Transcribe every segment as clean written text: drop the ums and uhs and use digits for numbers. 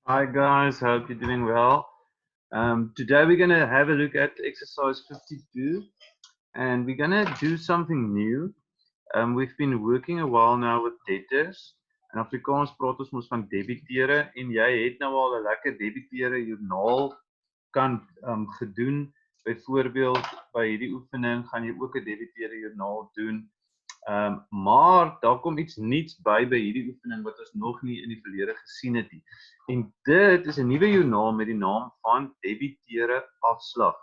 Hi guys, hope you're doing well. Today we're going to have a look at exercise 52 and we're going to do something new. We've been working a while now with debtors. In Afrikaans praat ons mos van debitere en jy het nou al 'n lekker debitere joernaal kan gedoen. Byvoorbeeld by hierdie oefening gaan jy ook 'n debitere joernaal doen. Maar daar kom iets nuuts by hierdie oefening wat ons nog nie in die verlede gesien het nie. En dit is 'n nuwe joernaal met die naam van debiteure afslag.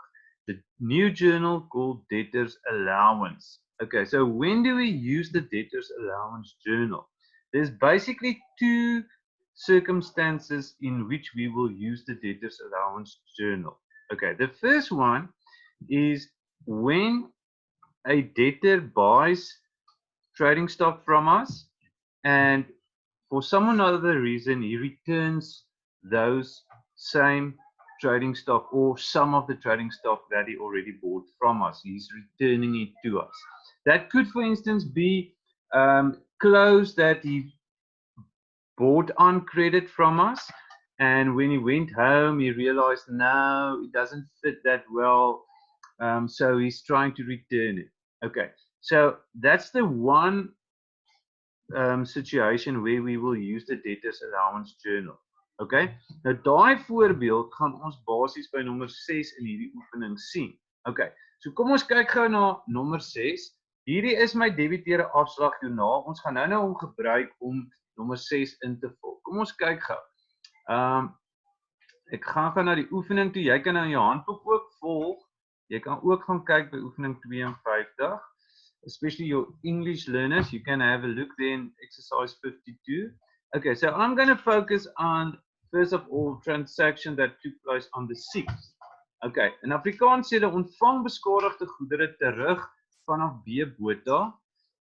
The new journal called debtors allowance. Okay, so when do we use the debtors allowance journal? There's basically two circumstances in which we will use the debtors allowance journal. Okay, the first one is when a debtor buys trading stock from us and for some other reason he returns those same trading stock or some of the trading stock that he already bought from us. He's returning it to us. That could, for instance, be clothes that he bought on credit from us, and when he went home he realized no, it doesn't fit that well, so he's trying to return it. Okay, so that's the one situation where we will use the debtors allowance journal. Okay, nou daai voorbeeld gaan ons basies by nommer 6 in hierdie oefening sien. Okay, so kom ons kyk gou na nommer 6. Hierdie is my debiteure afslag joernaal. Ons gaan nou hom gebruik om nommer 6 in te vul. Kom ons kyk gou. Ek gaan na die oefening toe. Jy kan nou in jou handboek ook volg. Jy kan ook gaan kyk by oefening 52. Especially your English learners, you can have a look there in exercise 52. Okay, so I'm going to focus on, first of all, transaction that took place on the 6th. Okay, in Afrikaans sê hulle ontvang beskadigde goedere terug vanaf B Botha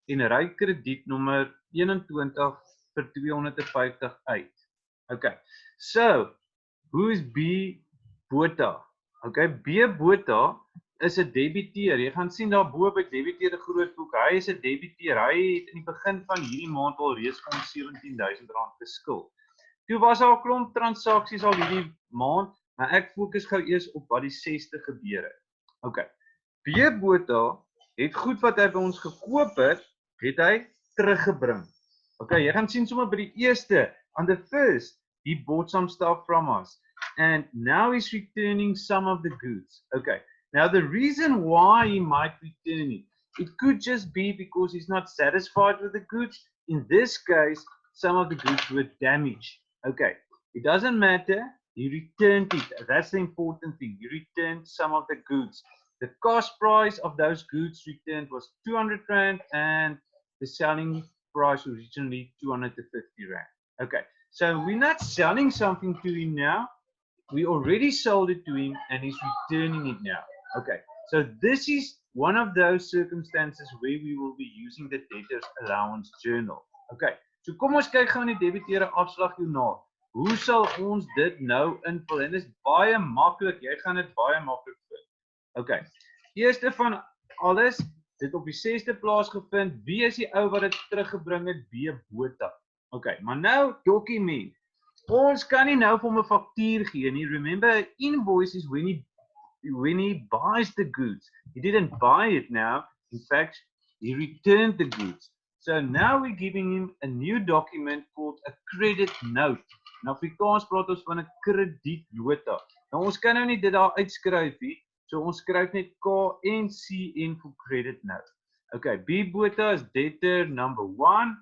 en ry krediet nommer 21 vir 250 uit. Okay, so who is B Botha? Okay, B Botha is 'n debiteur. Jy gaan sien daar bo by debiteure grootboek. Hy is 'n debiteur. Hy het in die begin van hierdie maand al reeds vir ons R17,000 geskuld. Toe was daar 'n klomp transaksies al hierdie maand, maar ek fokus gou eers op wat die 6de gebeur het. Okay. B Botha het goed wat hy by ons gekoop het hy teruggebring. Okay, jy gaan sien sommer by die eerste, on the first, he bought some stuff from us and now he's returning some of the goods. Okay. Now, the reason why he might return it, it could just be because he's not satisfied with the goods. In this case, some of the goods were damaged. Okay, it doesn't matter. He returned it. That's the important thing. He returned some of the goods. The cost price of those goods returned was 200 Rand and the selling price was originally 250 Rand. Okay, so we're not selling something to him now. We already sold it to him and he's returning it now. Okay, so this is one of those circumstances where we will be using the debtors allowance journal. Okay, so kom ons kyk gou in die debiteure afslag joernaal. Hoe sal ons dit nou invul? En dit is baie maklik. Jy gaan dit baie maklik vind. Okay, eerste van alles, dit op die 6de plaas gevind. Wie is die ou wat dit teruggebring het? B Botha. Okay, maar nou dokument. Ons kan nie nou vir hom 'n faktuur gee nie. Remember, invoice is when he buys the goods. He didn't buy it now. In fact, he returned the goods. So now we're giving him a new document called a credit note. In Afrikaans praat ons van 'n kredietnota. Nou ons kan nou nie dit daar uitskryf nie. So ons skryf net KNCN for credit note. Okay, B Botha is debtor number 1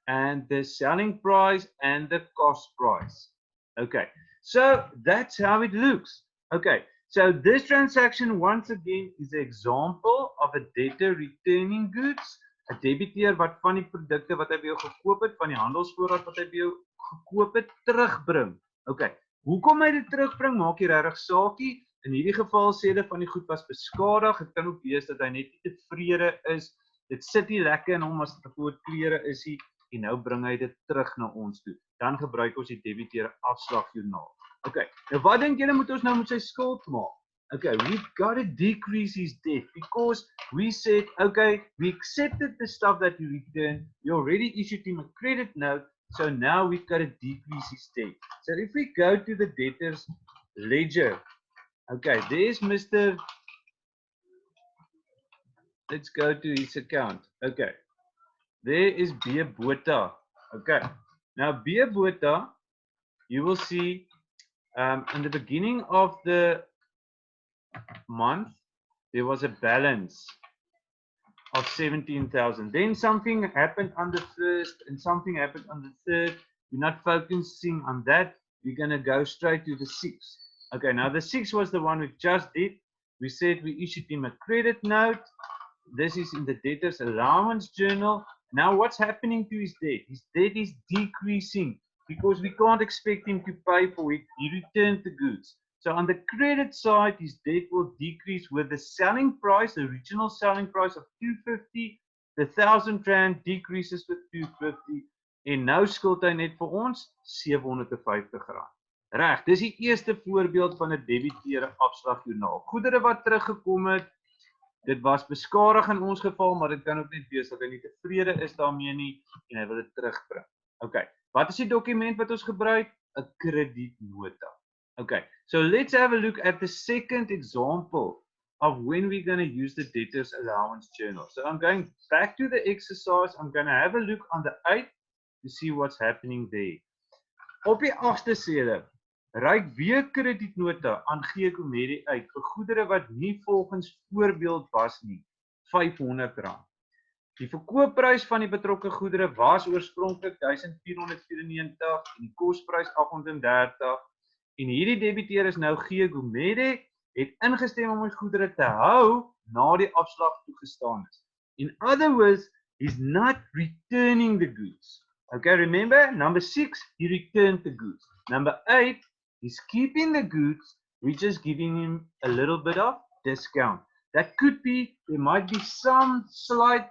and the selling price and the cost price. Okay, so that's how it looks. Okay. So this transaction, once again, is an example of a debtor returning goods. 'n Debiteur wat van die produkte wat hy by jou gekoop het, van die handelsvoorraad wat hy by jou gekoop het, terugbring. Okay. Hoekom hy dit terugbring, maak nie regtig saakie. In hierdie geval sê hulle van die goed was beskadig. Dit kan ook wees dat hy net nie tevrede is. Dit sit nie lekker in hom as dit voor klere is nie en nou bring hy dit terug na ons toe. Dan gebruik ons die debiteure afslagjoernaal. Okay, nou wat dink julle moet ons nou met sy skuld maak? Okay, we've got to decrease his debt because we said, okay, we accepted the stuff that you returned. You already issued him a credit note. So now we've got to decrease his debt. So if we go to the debtors ledger, okay, there's Mr. Let's go to his account. Okay, there is B. Botha. Okay, now B. Botha, you will see in the beginning of the month, there was a balance of 17,000. Then something happened on the first and something happened on the third. We're not focusing on that. We're going to go straight to the 6th. Okay, now the 6th was the one we just did. We said we issued him a credit note. This is in the debtors allowance journal. Now what's happening to his debt? His debt is decreasing because we can't expect him to pay for it. He returned the goods. So on the credit side, his debt will decrease with the selling price, the original selling price of 250. The 1,000 rand decreases with 250. En nou skuld hy net vir ons 750 rand. Reg, dis die eerste voorbeeld van 'n debiteure afslagjoernaal. Goedere wat teruggekom het, dit was beskadig in ons geval, maar dit kan ook net wees dat hy nie tevrede is daarmee nie en hy wil dit terugbring. Okay, wat is die dokument wat ons gebruik? 'n Kredietnota. Okay, so let's have a look at the second example of when we're going to use the debtors allowance journal. So I'm going back to the exercise. I'm going to have a look on the 8th to see what's happening there. Op die 8ste sê hulle, reik weer kredietnota aan G-Komedie uit vir goedere wat nie volgens voorbeeld was nie, R500. Die verkoopprys van die betrokke goedere was oorspronklik R1,494 en die kosprys R830. En hierdie debiteur is nou G-Komedie, het ingestem om ons goedere te hou na die afslag toegestaan is. In other words, he's not returning the goods. Okay, remember, number 6, he returned the goods. Number 8, he's keeping the goods, we're just giving him a little bit of discount. That could be, there might be some slight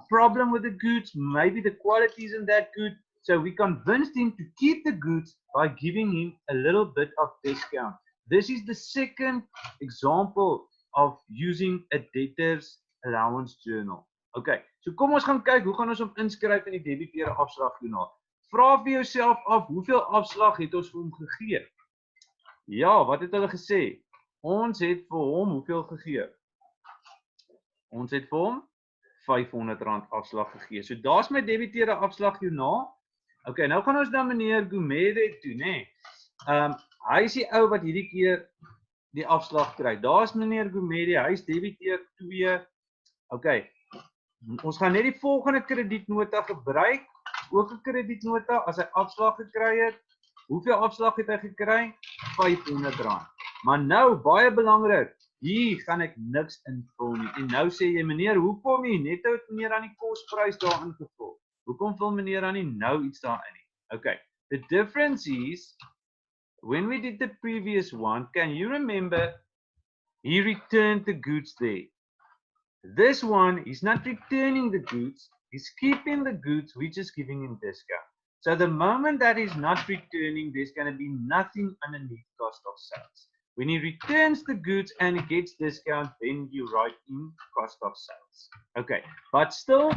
problem with the goods, maybe the quality isn't that good, so we convinced him to keep the goods by giving him a little bit of discount. This is the second example of using a debtors allowance journal. Okay, so kom ons gaan kyk, hoe gaan ons hom inskryf in die debiteure afslagjoernaal? Vra vir jouself af, hoeveel afslag het ons vir hom gegee? Ja, wat het hulle gesê? Ons het vir hom hoeveel gegee? Ons het vir hom R500 afslag gegee. So daar's my debiteure afslagjoernaal. Okay, nou gaan ons na meneer Gumede toe, né? Hy is die ou wat hierdie keer die afslag kry. Daar's meneer Gumede, hy is debiteur 2. Okay. Ons gaan net die volgende kredietnota gebruik, ook 'n kredietnota as hy afslag gekry het. Hoeveel afslag het hy gekry? R500. Maar nou, baie belangrik, hier gaan ek niks invul nie. En nou sê jy, meneer, hoekom nie? Net het meneer aan die kosprys daar ingevul. Hoekom vul meneer aan nie nou iets daarin nie? Okay, the difference is, when we did the previous one, can you remember, he returned the goods there. This one, he's not returning the goods, he's keeping the goods, we're just giving him discount. So the moment that he's not returning, there's going to be nothing underneath cost of sales. When he returns the goods and he gets discount, then you write in cost of sales. Okay, but still,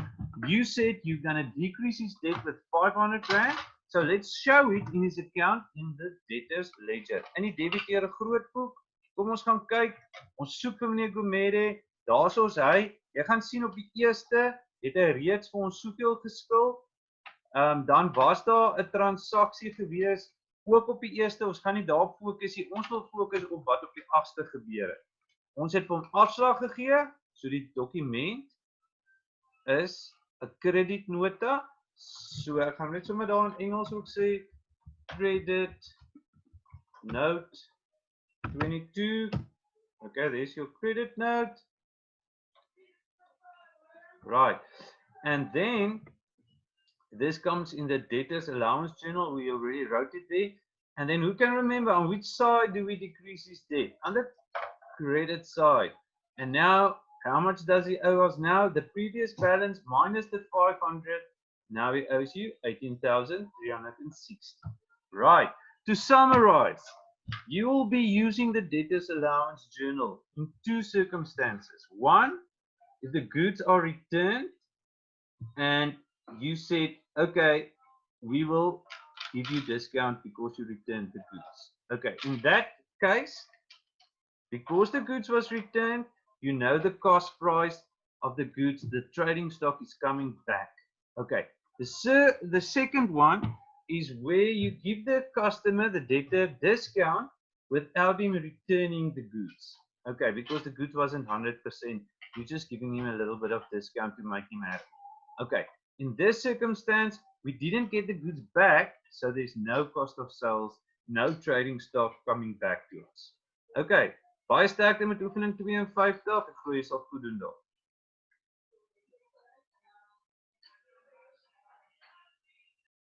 you said you're going to decrease his debt with R500. So let's show it in his account in the debtors ledger. In die debiteure grootboek, kom ons gaan kyk, ons soek vir meneer Gumede. Daar's ons hy, jy gaan sien op die eerste, het hy reeds vir ons soveel geskuld, dan was daar 'n transaksie gewees, ook op die eerste, ons gaan nie daarop fokus nie, ons wil fokus op wat op die 8ste gebeur het. Ons het vir hom afslag gegee, so die dokument is 'n kredietnota, so ek gaan net sommer daar in Engels ook sê, credit note 22, okay, there's your credit note. Right, and then this comes in the debtors allowance journal. We already wrote it there. And then who can remember on which side do we decrease his debt? On the credit side. And now, how much does he owe us now? The previous balance minus the 500. Now he owes you 18,360. Right, to summarize, you will be using the debtors allowance journal in 2 circumstances. One, if the goods are returned and you said, okay, we will give you discount because you returned the goods. Okay, in that case, because the goods was returned, you know the cost price of the goods, the trading stock is coming back. Okay, the second one is where you give the customer, the debtor, discount without him returning the goods. Okay, because the goods wasn't 100%, you're just giving him a little bit of discount to make him happy. Okay, in this circumstance, we didn't get the goods back, so there's no cost of sales, no trading stock coming back to us. Okay, baie sterkte met oefening 52 en gooi jouself goed doen daar.